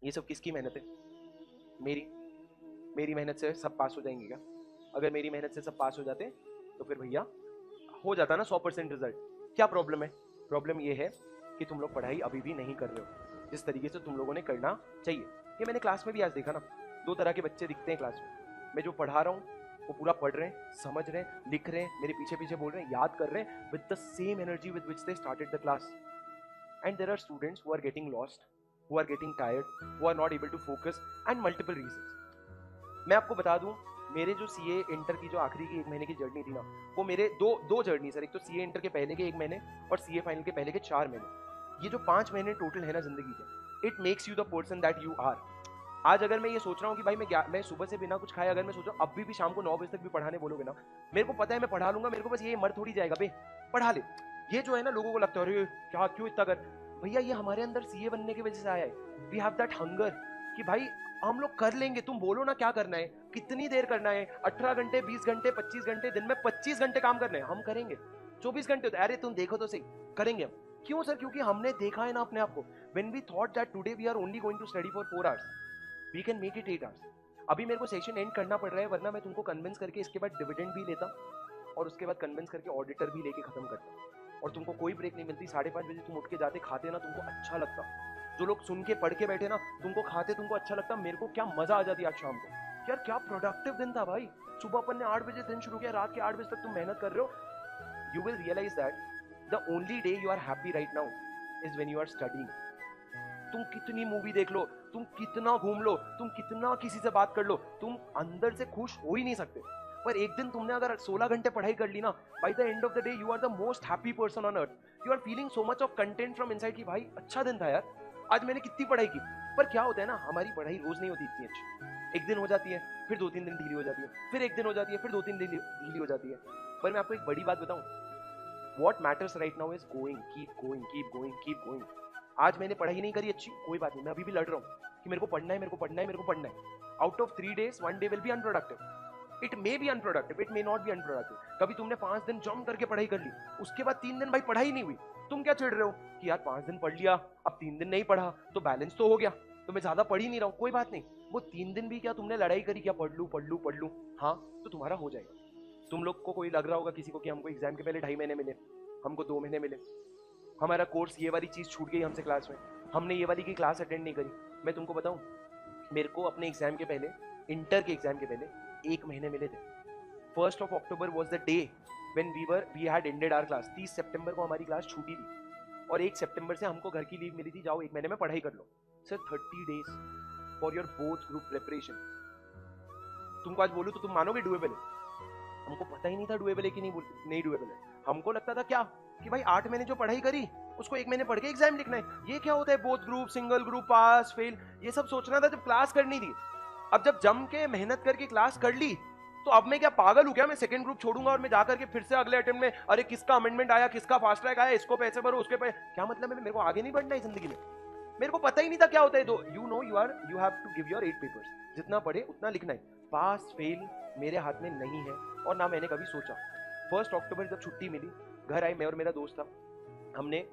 ये सब किसकी मेहनत है? मेरी। मेरी मेहनत से सब पास हो जाएंगे क्या? अगर मेरी मेहनत से सब पास हो जाते तो फिर भैया हो जाता ना 100% रिजल्ट। क्या प्रॉब्लम है? प्रॉब्लम ये है कि तुम लोग पढ़ाई अभी भी नहीं कर रहे हो जिस तरीके से तुम लोगों ने करना चाहिए। ये मैंने क्लास में भी आज देखा ना, दो तरह के बच्चे दिखते हैं क्लास में। मैं जो पढ़ा रहा हूँ वो पूरा पढ़ रहे हैं, समझ रहे हैं, लिख रहे हैं, मेरे पीछे पीछे बोल रहे हैं, याद कर रहे हैं with the same energy with which they started the class. And there are students who are getting lost, who are getting tired, who are not able to focus and multiple reasons. मैं आपको बता दूं, मेरे जो CA inter की जो आखिरी की 1 महीने की जर्नी थी ना, वो मेरे दो जर्नी सर, एक तो सीए इंटर के पहले के 1 महीने और सीए फाइनल के पहले के 4 महीने। ये जो 5 महीने टोटल है ना जिंदगी के, it makes you the person that you are. आज अगर मैं ये सोच रहा हूँ कि भाई मैं सुबह से बिना कुछ खाए अगर मैं सोच रहा हूँ अभी भी शाम को 9 बजे तक भी पढ़ाने बोलोगे ना, मेरे को पता है मैं पढ़ा लूंगा, मेरे को बस ये मर थोड़ी जाएगा बे, पढ़ा ले। ये जो है ना लोगों को लगता है अरे क्या क्यों इतना कर, भैया ये हमारे अंदर सीए बनने की वजह से आया है। वी हैव दैट हंगर कि भाई हम लोग कर लेंगे, तुम बोलो ना क्या करना है, कितनी देर करना है, 18 घंटे, 20 घंटे, 25 घंटे, दिन में 25 घंटे काम करना है, हम करेंगे। 24 घंटे होते, अरे तुम देखो तो सही, करेंगे हम। क्यों सर? क्योंकि हमने देखा है ना अपने आप को। When we thought that today we are only going to study for 4 hours, we can make it 8 hours. अभी मेरे को सेशन एंड करना पड़ रहा है, वरना मैं तुमको कन्विंस करके इसके बाद डिविडेंड भी लेता और उसके बाद कन्विंस करके ऑडिटर भी लेके खत्म करता, और तुमको कोई ब्रेक नहीं मिलती। 5:30 बजे तुम उठ के जाते, खाते ना, तुमको अच्छा लगता। जो लोग सुन के पढ़ के बैठे ना, तुमको खाते, तुमको अच्छा लगता। मेरे को क्या मजा आ जाती आज शाम को, यार क्या प्रोडक्टिव दिन था भाई। सुबह अपन ने 8 बजे दिन शुरू किया, रात के 8 बजे तक तुम मेहनत कर रहे हो। You will realise that the only day you are happy right now is when you are studying. तुम कितनी मूवी देख लो, तुम कितना घूम लो, तुम कितना किसी से बात कर लो, तुम अंदर से खुश हो ही नहीं सकते। पर एक दिन तुमने अगर 16 घंटे पढ़ाई कर ली ना, by the end of the day you are the most happy person on earth. You are feeling so much of content from inside कि भाई अच्छा दिन था यार, आज मैंने कितनी पढ़ाई की। पर क्या होता है ना, हमारी पढ़ाई रोज नहीं होती इतनी अच्छी। एक दिन हो जाती है, फिर 2-3 दिन ढीली हो जाती है, फिर एक दिन हो जाती है, फिर 2-3 दिन ढीली हो जाती है। पर मैं आपको एक बड़ी बात बताऊं, what matters right now is going, keep going, keep going, keep going. आज मैंने पढ़ाई नहीं करी अच्छी, कोई बात नहीं, मैं अभी भी लड़ रहा हूँ कि मेरे को पढ़ना है, मेरे को पढ़ना है, मेरे को पढ़ना है। Out of 3 days 1 day will be unproductive. It may be unproductive, it may not be unproductive. कभी तुमने 5 दिन जम करके पढ़ाई कर ली, उसके बाद 3 दिन भाई पढ़ाई नहीं हुई, तुम क्या चिढ़ रहे हो कि यार 5 दिन पढ़ लिया, अब 3 दिन नहीं पढ़ा तो बैलेंस तो हो गया, तो मैं ज्यादा पढ़ ही नहीं रहा हूँ। कोई बात नहीं, वो 3 दिन भी क्या तुमने लड़ाई करी, क्या पढ़ लूं पढ़ लूं पढ़ लूं, हाँ तो तुम्हारा हो जाएगा। तुम लोग को कोई लग रहा होगा किसी को कि हमको एग्जाम के पहले 2.5 महीने मिले, हमको 2 महीने मिले, हमारा कोर्स ये वाली चीज छूट गई हमसे क्लास में, हमने ये वाली की क्लास अटेंड नहीं करी। मैं तुमको बताऊं, मेरे को अपने एग्जाम के पहले, इंटर के एग्जाम के पहले 1 महीने मिले थे। 1st of October was the day when we had ended our class। 30 सितंबर को हमारी क्लास छूटी थी और 1 सितंबर से हमको घर की लीव मिली थी, जाओ 1 महीने में पढ़ाई कर लो। Sir 30 days for your both group preparation. तुमको आज बोलूं तो तुम मानोगे डुएबल है? हमको पता ही नहीं था डुएबल है कि नहीं डुएबल है। हमको लगता था क्या कि भाई 8 महीने जो पढ़ाई करी उसको 1 महीने पढ़ के एग्जाम लिखना है। ये क्या होता है both group, single group, pass fail, ये सब सोचना था जब क्लास करनी थी। अब जब जम के मेहनत करके क्लास कर ली तो अब मैं क्या पागल हूं क्या, मैं सेकंड ग्रुप छोड़ूंगा और मैं जाकर के फिर से अगले अटेम्प्ट में अरे किसका अमेंडमेंट आया, किसका फास्ट ट्रैक आया, इसको पैसे भरो, उसके पैसे, क्या मतलब है? मेरे को आगे नहीं बढ़ना है जिंदगी में? मेरे को पता ही नहीं था क्या होता है। तो you have to give your 8 papers, जितना पढ़े उतना लिखना है। पास फेल मेरे हाथ में नहीं है और ना मैंने कभी सोचा। 1 अक्टूबर जब छुट्टी मिली, घर आए, मैं और मेरा दोस्त था, हमने,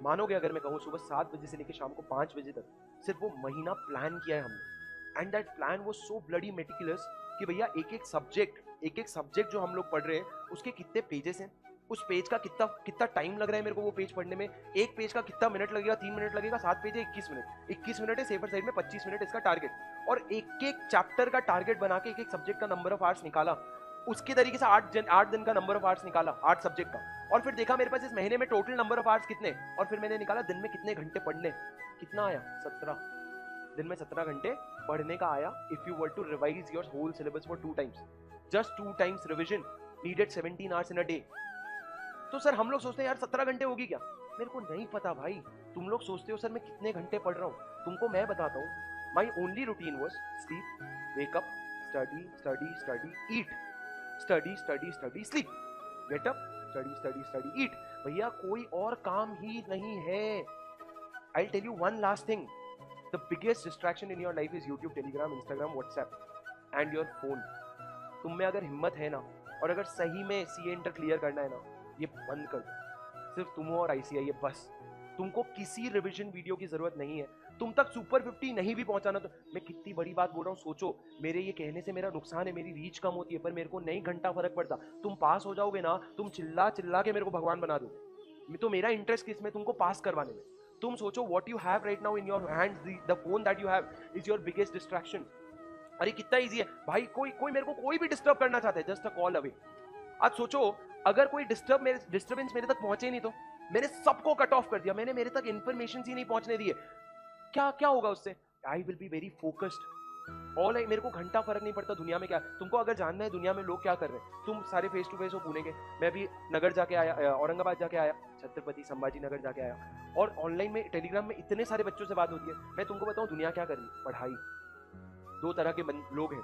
मानोगे अगर मैं कहूँ, सुबह 7 बजे से लेकर शाम को 5 बजे तक सिर्फ वो महीना प्लान किया है हमने। एंड दैट प्लान वो सो ब्लडी मेटिकुलस कि भैया एक एक सब्जेक्ट जो हम लोग पढ़ रहे हैं उसके कितने पेजेस हैं, उस पेज का कितना कितना टाइम लग रहा है मेरे को वो पेज पढ़ने में, एक पेज का कितना मिनट लगेगा, 3 मिनट लगेगा, 7 पेज है 21 मिनट, 21 मिनट है, सेफर साइड में 25 मिनट इसका टारगेट, और एक एक चैप्टर का टारगेट बना के एक एक सब्जेक्ट का नंबर ऑफ आवर्स निकाला। उसके तरीके से 8 दिन का नंबर ऑफ आवर्स निकाला 8 सब्जेक्ट का, और फिर देखा मेरे पास इस महीने में टोटल नंबर ऑफ आवर्स कितने, और फिर मैंने निकाला दिन में कितने घंटे पढ़ने, कितना आया 17। दिन में 17 घंटे पढ़ने का आया। If you were to revise your whole syllabus for 2 times, just 2 times revision needed 17 hours in a day. तो सर हम लोग सोचते हैं यार 17 घंटे होगी क्या, मेरे को नहीं पता भाई। तुम लोग सोचते हो सर मैं कितने घंटे पढ़ रहा हूँ, तुमको मैं बताता हूँ। My only routine was sleep, wake up, study study study eat, study study study sleep, get up, study study study eat. भैया कोई और काम ही नहीं है। I tell you one last thing, the biggest distraction in your life is YouTube, Telegram, Instagram, WhatsApp and your phone. तुम में अगर हिम्मत है ना, और अगर सही में सीए इंटर क्लियर करना है ना, ये बंद कर दो। सिर्फ तुम हो और आईसीआई है बस। तुमको किसी रिवीजन वीडियो की जरूरत नहीं है। तुम तक सुपर 50 नहीं भी पहुंचाना तो मैं कितनी बड़ी बात बोल रहा हूँ सोचो। मेरे ये कहने से मेरा नुकसान है, मेरी रीच कम होती है, पर मेरे को नहीं घंटा फर्क पड़ता। तुम पास हो जाओगे ना, तुम चिल्ला चिल्ला के मेरे को भगवान बना दोगे। तो मेरा इंटरेस्ट किसमें, तुमको पास करवाने में। तुम सोचो what you have right now in your hands, the phone that you have is your biggest distraction. अरे कितना इजी है भाई, कोई मेरे को कोई भी डिस्टर्ब करना चाहता है, जस्ट अ कॉल अवे। आज सोचो अगर कोई डिस्टर्बेंस मेरे तक पहुंचे नहीं तो मैंने सबको कट ऑफ कर दिया, मैंने मेरे तक इंफॉर्मेशन ही नहीं पहुंचने दी है, क्या क्या होगा उससे? I will be very focused. All मेरे को घंटा फर्क नहीं पड़ता दुनिया में क्या। तुमको अगर जानना है दुनिया में लोग क्या कर रहे हैं, तुम सारे फेस टू फेस हो पुणे के, मैं भी नगर जाके आया, औरंगाबाद जाके आया, छत्रपति संभाजी नगर जाके आया, और ऑनलाइन में टेलीग्राम में इतने सारे बच्चों से बात होती है। मैं तुमको बताऊं दुनिया क्या कर रही है, पढ़ाई। दो तरह के लोग हैं,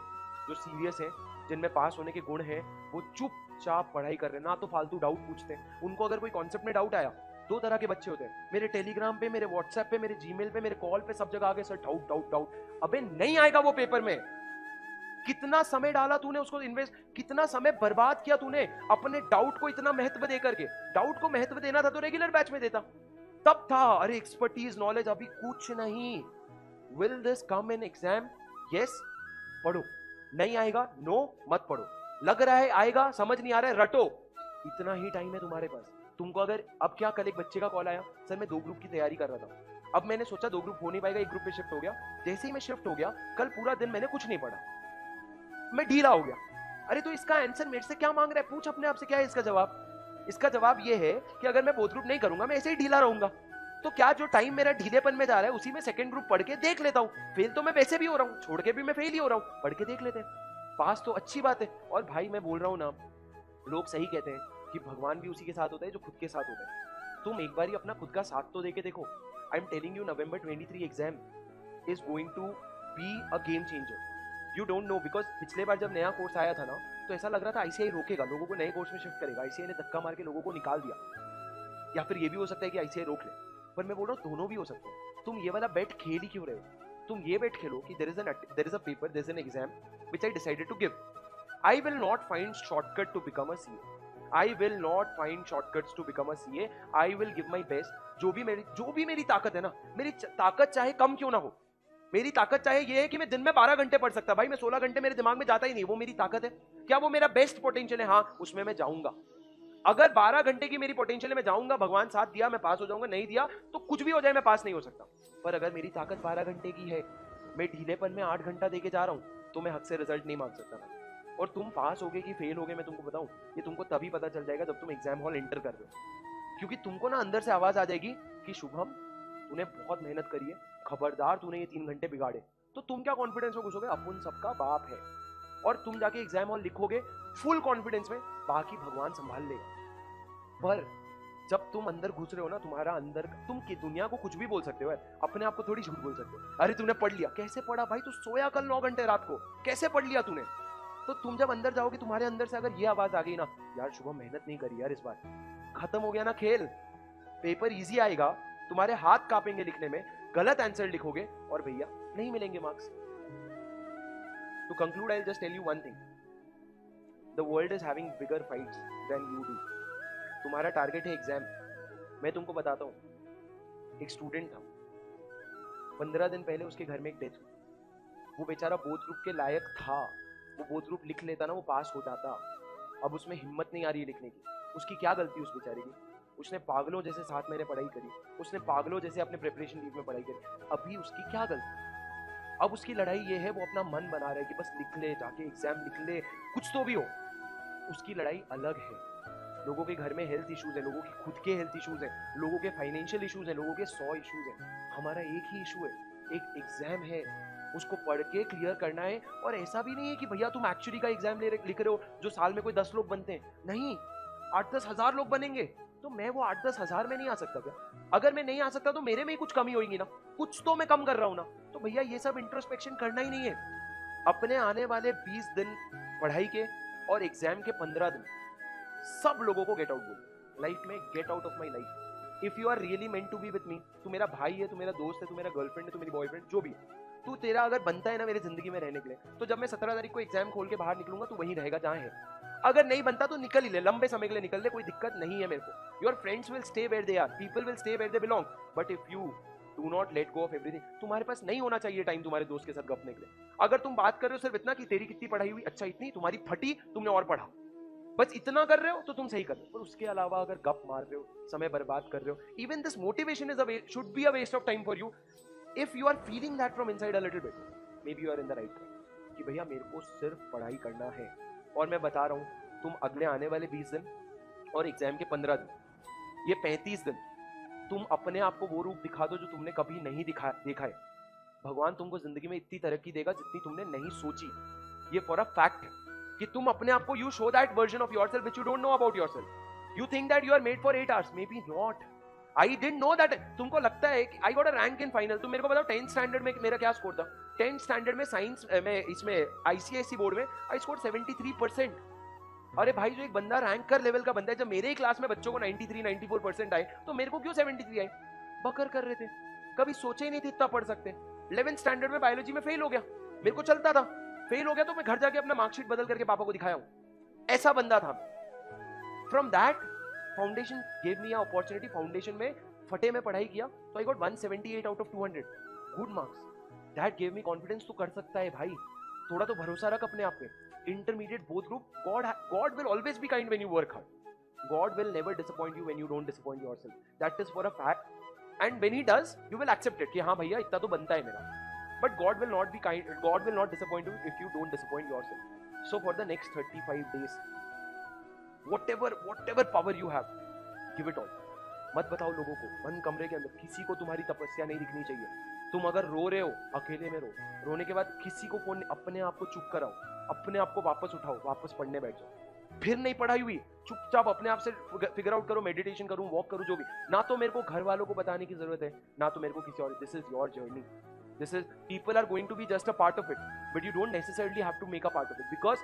जो सीरियस हैं, जिनमें पास होने के गुण हैं, वो चुपचाप पढ़ाई कर रहे हैं, ना तो फालतू डाउट पूछते हैं। उनको अगर कोई कॉन्सेप्ट में डाउट आया, दो तरह के बच्चे होते हैं, मेरे टेलीग्राम पे, मेरे व्हाट्सएप पे, मेरे जीमेल पे, मेरे कॉल पे, सब जगह आगे सर डाउट डाउट डाउट। अबे नहीं आएगा वो पेपर में। कितना समय डाला तूने उसको इन्वेस्ट, कितना समय बर्बाद किया तूने अपने डाउट को इतना महत्व दे करके। डाउट को महत्व देना था तो रेगुलर बैच में देता, तब था। अरे एक्सपर्टीज नॉलेज अभी कुछ नहीं। Will this come in exam? Yes, पढ़ो। नहीं आएगा नो, मत पढ़ो। लग रहा है आएगा, समझ नहीं आ रहा है, रटो। इतना ही टाइम है तुम्हारे पास। तुमको अगर अब क्या, कल एक बच्चे का कॉल आया, सर मैं 2 ग्रुप की तैयारी कर रहा था। अब मैंने सोचा 2 ग्रुप हो नहीं पाएगा, 1 ग्रुप पे शिफ्ट हो गया। जैसे ही मैं शिफ्ट हो गया, कल पूरा दिन मैंने कुछ नहीं पढ़ा, मैं ढीला हो गया। अरे तो इसका आंसर मेरे से क्या मांग रहा है, पूछ अपने आप से क्या है इसका जवाब। इसका जवाब ये है कि अगर मैं बोथ ग्रुप नहीं करूंगा, मैं ऐसे ही ढीला रहूंगा, तो क्या जो टाइम मेरा ढीलेपन में जा रहा है उसी में सेकंड ग्रुप पढ़ के देख लेता हूं। फेल तो मैं वैसे भी हो रहा हूं, छोड़ के भी मैं फेल ही हो रहा हूं, पढ़ के देख लेते हैं, पास तो अच्छी बात है। और भाई मैं बोल रहा हूं ना, लोग सही कहते हैं कि भगवान भी उसी के साथ होता है जो खुद के साथ होता है। तुम एक बार ही अपना खुद का साथ तो देके देखो। I am telling you, November 23 exam is going to be a game changer. You don't know, because पिछले बार जब नया कोर्स आया था ना, तो ऐसा लग रहा था आईसीआई रोकेगा, लोगों को नए कोर्स में शिफ्ट करेगा। आईसीआई ने धक्का मार के लोगों को निकाल दिया, या फिर ये भी हो सकता है कि आईसीआई रोक ले। पर मैं बोल रहा हूँ दोनों भी हो सकते हैं। तुम ये वाला बेट खेल ही क्यों रहे हो? तुम ये बेट खेलो कि there is a paper, there is an exam which I decided to give. I will not find shortcut to become a CA. I will not find shortcuts to become a CA. I will give my best. जो भी मेरी ताकत है ना, मेरी ताकत चाहे कम क्यों ना हो, मेरी ताकत चाहे ये है कि मैं दिन में 12 घंटे पढ़ सकता। भाई मैं 16 घंटे मेरे दिमाग में जाता ही नहीं, वो मेरी ताकत है क्या? वो मेरा बेस्ट पोटेंशियल है, हाँ उसमें मैं जाऊंगा। अगर 12 घंटे की मेरी पोटेंशियल है, मैं जाऊंगा, भगवान साथ दिया मैं पास हो जाऊंगा, नहीं दिया तो कुछ भी हो जाए मैं पास नहीं हो सकता। पर अगर मेरी ताकत 12 घंटे की है, मैं ढीलेपन में 8 घंटा देके जा रहा हूं, तो मैं हक से रिजल्ट नहीं मांग सकता। और तुम पास होगे कि फेल होगे, मैं तुमको बताऊं, ये तुमको तभी पता चल जाएगा जब तुम एग्जाम हॉल एंटर कर रहे हो। क्योंकि तुमको ना अंदर से आवाज आ जाएगी कि शुभम तूने बहुत मेहनत करी है, खबरदार तूने ये 3 घंटे बिगाड़े। तो तुम क्या कॉन्फिडेंस में घुसोगे, अपन सबका बाप है, और तुम जाके एग्जाम हॉल लिखोगे फुल कॉन्फिडेंस में, बाकी भगवान संभाल लेगा। पर जब तुम अंदर घुस रहे हो ना, तुम्हारा अंदर, तुम की दुनिया को कुछ भी बोल सकते हो, अपने आप को थोड़ी झूठ बोल सकते हो। अरे तूने पढ़ लिया, कैसे पढ़ा भाई? तू सोया कल 9 घंटे रात को, कैसे पढ़ लिया तूने? तो तुम जब अंदर जाओगे, तुम्हारे अंदर से अगर ये आवाज आ गई ना, यार शुभम मेहनत नहीं करी यार इस बार, खत्म हो गया ना खेल। पेपर इजी आएगा, तुम्हारे हाथ कांपेंगे लिखने में, गलत आंसर लिखोगे और भैया नहीं मिलेंगे marks. To conclude, I'll just tell you one thing. The world is having bigger fights than you do. तुम्हारा टारगेट है एग्जाम। मैं तुमको बताता हूँ, एक स्टूडेंट था, 15 दिन पहले उसके घर में एक डेथ हुई। वो बेचारा बोथ ग्रुप के लायक था, वो बोथ ग्रुप लिख लेता ना, वो पास हो जाता। अब उसमें हिम्मत नहीं आ रही है लिखने की। उसकी क्या गलती उस बेचारे की? उसने पागलों जैसे 7 महीने पढ़ाई करी, उसने पागलों जैसे अपने प्रिपरेशन लीव में पढ़ाई करी। अभी उसकी क्या गलती? अब उसकी लड़ाई ये है, वो अपना मन बना रहा है कि बस लिख ले, जाके एग्जाम लिख ले, कुछ तो भी हो। उसकी लड़ाई अलग है। लोगों के घर में हेल्थ इश्यूज है, लोगों के खुद के हेल्थ इश्यूज है, लोगों के फाइनेंशियल इश्यूज है, लोगों के 100 इश्यूज है। हमारा एक ही इशू है, एक एग्जाम है, उसको पढ़ के क्लियर करना है। और ऐसा भी नहीं है कि भैया तुम एक्चुअली का एग्जाम लिख रहे हो जो साल में कोई 10 लोग बनते हैं, नहीं, 8-10 हजार लोग बनेंगे। तो मैं वो 8-10 हजार में नहीं आ सकता क्या? अगर मैं नहीं आ सकता तो मेरे में ही कुछ कमी होगी ना, कुछ तो मैं कम कर रहा हूं ना। तो भैया ये सब इंट्रोस्पेक्शन करना ही नहीं है। अपने आने वाले 20 दिन पढ़ाई के और एग्जाम के 15 दिन सब लोगों को गेट आउट बोलो लाइफ में, get out of my life. If you are really meant to be with me, तू मेरा भाई है, तू मेरा दोस्त है, तू मेरा गर्लफ्रेंड है, तू मेरी बॉयफ्रेंड, जो भी है, तू तेरा अगर बनता है ना मेरी जिंदगी में रहने के लिए, तो जब मैं 17 तारीख को एग्जाम खोल के बाहर निकलूंगा तो वहीं रहेगा जहां है। अगर नहीं बनता तो निकल ही ले, लंबे समय के लिए निकल ले, कोई दिक्कत नहीं है मेरे को। Your friends will stay where they are, people will stay where they belong, but if you do not let go of everything. तुम्हारे पास नहीं होना चाहिए टाइम तुम्हारे दोस्त के साथ गपने के लिए। अगर तुम बात कर रहे हो सिर्फ इतना कि तेरी कितनी पढ़ाई हुई, अच्छा इतनी, तुम्हारी फटी, तुमने और पढ़ा, बस इतना कर रहे हो तो तुम सही कर रहे हो। पर उसके अलावा अगर गप मार रहे हो, समय बर्बाद कर रहे हो, even this motivation is a should be a waste of time for you if you are feeling that from inside a little bit, maybe you are in the right track कि भैया मेरे को सिर्फ पढ़ाई करना है। और मैं बता रहा हूं, तुम अगले आने वाले 20 दिन और एग्जाम के 15 दिन, ये 35 दिन तुम अपने आप को वो रूप दिखा दो जो तुमने कभी नहीं देखा है। भगवान तुमको जिंदगी में इतनी तरक्की देगा जितनी तुमने नहीं सोची। ये फॉर अ फैक्ट कि तुम अपने आप को, you show that version of yourself which you don't know about yourself. You think that you are made for 8 hours, maybe not. I didn't know that. तुमको लगता है कि I got a rank in final. तुम मेरे को बताओ 10th standard में मेरा क्या स्कोर था? 10th स्टैंडर्ड में साइंस में, इसमें आईसीएसई बोर्ड में आई स्कोर 73%। अरे भाई, जो एक बंदा रैंकर लेवल का बंदा है, जब मेरे ही क्लास में बच्चों को 93-94% आए तो मेरे को क्यों 73 आए? बकर कर रहे थे, कभी सोचे ही नहीं थे इतना पढ़ सकते। 11th स्टैंडर्ड में बायोलॉजी में फेल हो गया, मेरे को चलता था, फेल हो गया तो मैं घर जाके अपना मार्कशीट बदल करके पापा को दिखाया हूं। ऐसा बंदा था। From that foundation gave me opportunity. Foundation में फटे में पढ़ाई किया तो I got 178 out of 200 good marks. That gave me confidence, तू कर सकता है भाई, थोड़ा तो भरोसा रख अपने आप पे। Intermediate both group, God will always be kind when you work hard. God will never disappoint you when you don't disappoint yourself. That is for a fact. And when he does, you will accept it कि हाँ भैया इतना तो बनता है मेरा। But God will not be kind, God will not disappoint you if you don't disappoint yourself. So for the next 35 days, whatever power you have, give it all. मत बताओ लोगों को, बंद कमरे के अंदर किसी को तुम्हारी तपस्या नहीं दिखनी चाहिए। तुम अगर रो रहे हो, अकेले में रो, रोने के बाद किसी को फोन, अपने आप को चुप कराओ, अपने आप को वापस उठाओ, वापस पढ़ने बैठ जाओ। फिर नहीं पढ़ाई हुई, चुपचाप अपने आप से फिगर आउट करो, मेडिटेशन करूं, वॉक करूं, जो भी। ना तो मेरे को घर वालों को बताने की जरूरत है, ना तो मेरे को किसी और। This is your journey, this is, people are going to be just a part of it, but you don't necessarily have to make a part of it, because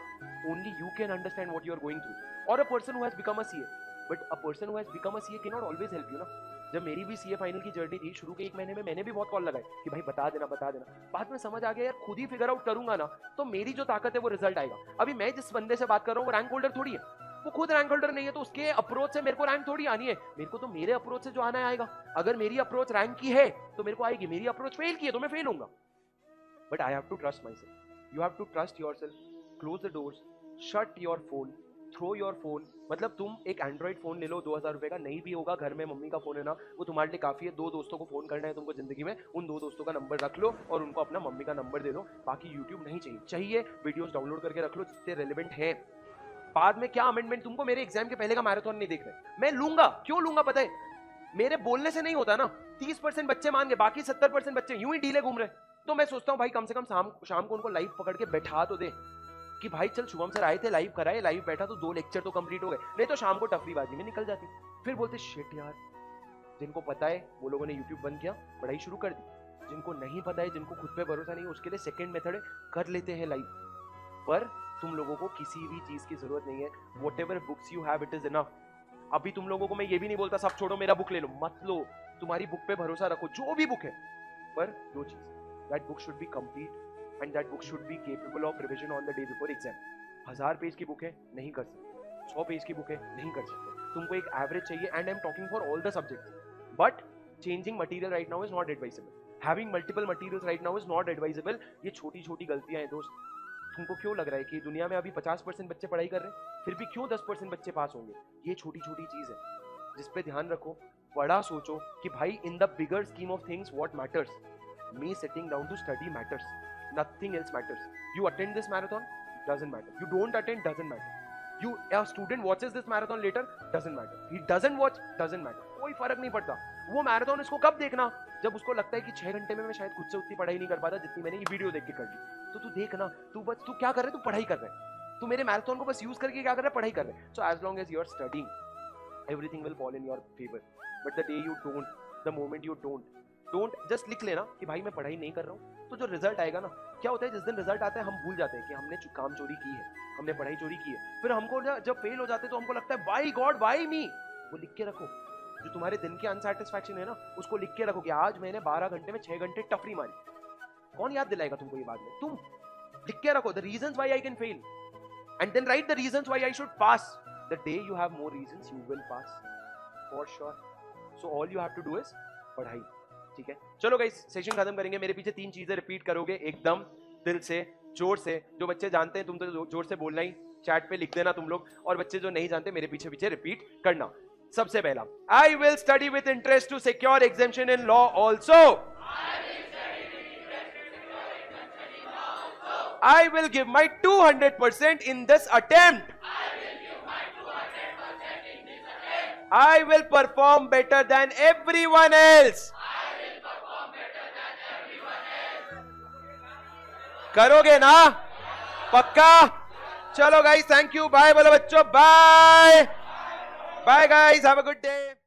only you can understand what you are going through. और a person who has become a CA, but a person who has become a CA can not always help you ना। जब मेरी भी CA final की journey थी, शुरू के 1 महीने में मैंने भी बहुत कॉल लगाए कि भाई बता देना बता देना। बाद में समझ आ गया यार, खुद ही फिगर आउट करूंगा ना तो मेरी जो ताकत है वो रिजल्ट आएगा। अभी मैं जिस बंदे से बात कर रहा हूँ वो रैंक होल्डर थोड़ी है, वो खुद रैंक होल्डर नहीं है, तो उसके अप्रोच से मेरे को रैंक थोड़ी आनी है। मेरे को तो मेरे अप्रोच से जो आना है आएगा। अगर मेरी अप्रोच रैंक की है तो मेरे को आएगी, मेरी अप्रोच फेल की है तो मैं फेल होऊंगा। But I have to trust myself, you have to trust yourself. Close the doors, shut your phone, throw your phone. मतलब तुम एक एंड्रॉइड फोन ले लो 2000 रुपए का, नहीं भी होगा, घर में मम्मी का फोन है ना, वो तुम्हारे लिए काफी है। 2 दोस्तों को फोन करना है तुमको जिंदगी में, उन 2 दोस्तों का नंबर रख लो और उनको अपना मम्मी का नंबर दे दो। बाकी यूट्यूब नहीं चाहिए, चाहिए वीडियोस डाउनलोड करके रख लो जितने रेलिवेंट है। बाद में क्या अमेंडमेंट, तुमको मेरे एग्जाम के पहले का मैराथन नहीं देखना है। मैं लूंगा, क्यों लूंगा पता है? मेरे बोलने से नहीं होता ना। 30% बच्चे मान गए, बाकी 70% बच्चे यूं ही ढीले घूम रहे। तो मैं सोचता हूँ भाई कम से कम शाम को उनको लाइव पकड़ के बैठा तो दे कि भाई चल, शुभम सर आए थे, लाइव कराए, लाइव बैठा तो 2 लेक्चर तो कंप्लीट हो गए। नहीं तो शाम को टफरीबाजी में निकल जाती। फिर बोलते शिट यार, जिनको पता है वो लोगों ने यूट्यूब बंद किया, पढ़ाई शुरू कर दी। जिनको नहीं पता है, जिनको खुद पे भरोसा नहीं, उसके लिए सेकंड मेथड कर लेते हैं लाइव। पर तुम लोगों को किसी भी चीज की जरूरत नहीं है। Whatever books you have it is enough. अभी तुम लोगों को मैं ये भी नहीं बोलता सब छोड़ो, मेरा बुक ले लो, मत लो। तुम्हारी बुक पे भरोसा रखो, जो भी बुक है। पर 2 चीज, that book should be complete and that book should be capable of revision on the day before exam. 1000 page की बुक है, नहीं कर सकते। 100 पेज की बुक है, नहीं कर सकते। तुमको एक एवरेज चाहिए, and I'm talking for all the subjects. But changing material right now is not advisable. Having multiple materials right now is not advisable. ये छोटी-छोटी गलतियां हैं दोस्त। तुमको क्यों लग रहा है कि दुनिया में अभी 50% बच्चे पढ़ाई कर रहे हैं, फिर भी क्यों 10% बच्चे पास होंगे? ये छोटी-छोटी चीज है जिस पे ध्यान रखो। बड़ा सोचो कि भाई in the bigger scheme of things what matters, me sitting down to study matters. Nothing else matters. You attend this marathon, doesn't matter. You don't attend, doesn't matter. A student watches this marathon later, doesn't matter. He doesn't watch, doesn't matter. कोई फर्क नहीं पड़ता। वो marathon इसको कब देखना? जब उसको लगता है कि 6 घंटे में मैं शायद खुद से उतनी पढ़ाई नहीं कर पाता जितनी मैंने ये वीडियो देख के कर ली। तो तू देखना, तू क्या कर रहा है? तू पढ़ाई कर रहा है। तू मेरे मैराथन को बस यूज करके क्या कर रहा है? पढ़ाई कर रहा है। So as long as you are studying, everything will fall in your favor. But the day you don't, the moment you don't just लिख लेना कि भाई मैं पढ़ाई नहीं कर रहा हूँ, तो जो रिजल्ट आएगा ना, क्या होता है जिस दिन रिजल्ट आता है हम भूल जाते हैं कि हमने काम चोरी की है, हमने पढ़ाई चोरी की है। फिर हमको जब फेल हो जाते तो हमको लगता है बाय गॉड बाय मी। वो लिख के रखो, जो तुम्हारे दिन के अनसैटिस्फैक्शन है ना, उसको लिख के रखो कि आज मैंने 12 घंटे में 6 घंटे टफरी मारी। कौन याद दिलाएगा तुमको ये बाद में? तुम लिख के रखो the reasons why I can fail, and then write the reasons why I should pass. The day you have more reasons, you will pass for sure. So all you have to do is पढ़ाई। ठीक है, चलो guys session खत्म करेंगे। मेरे पीछे 3 चीजें repeat करोगे एकदम दिल से, जोर से। जो बच्चे जानते हैं तुम तो जोर से बोलना ही, चैट पे लिख देना तुम लोग, और बच्चे जो नहीं जानते मेरे पीछे पीछे रिपीट करना। सबसे पहला, I will study with interest to secure examination in law also. I will give my 200% in this attempt. I will perform better than everyone else. करोगे ना? पक्का? चलो गाइस, थैंक यू, बाय बोलो बच्चों, bye bye guys, have a good day.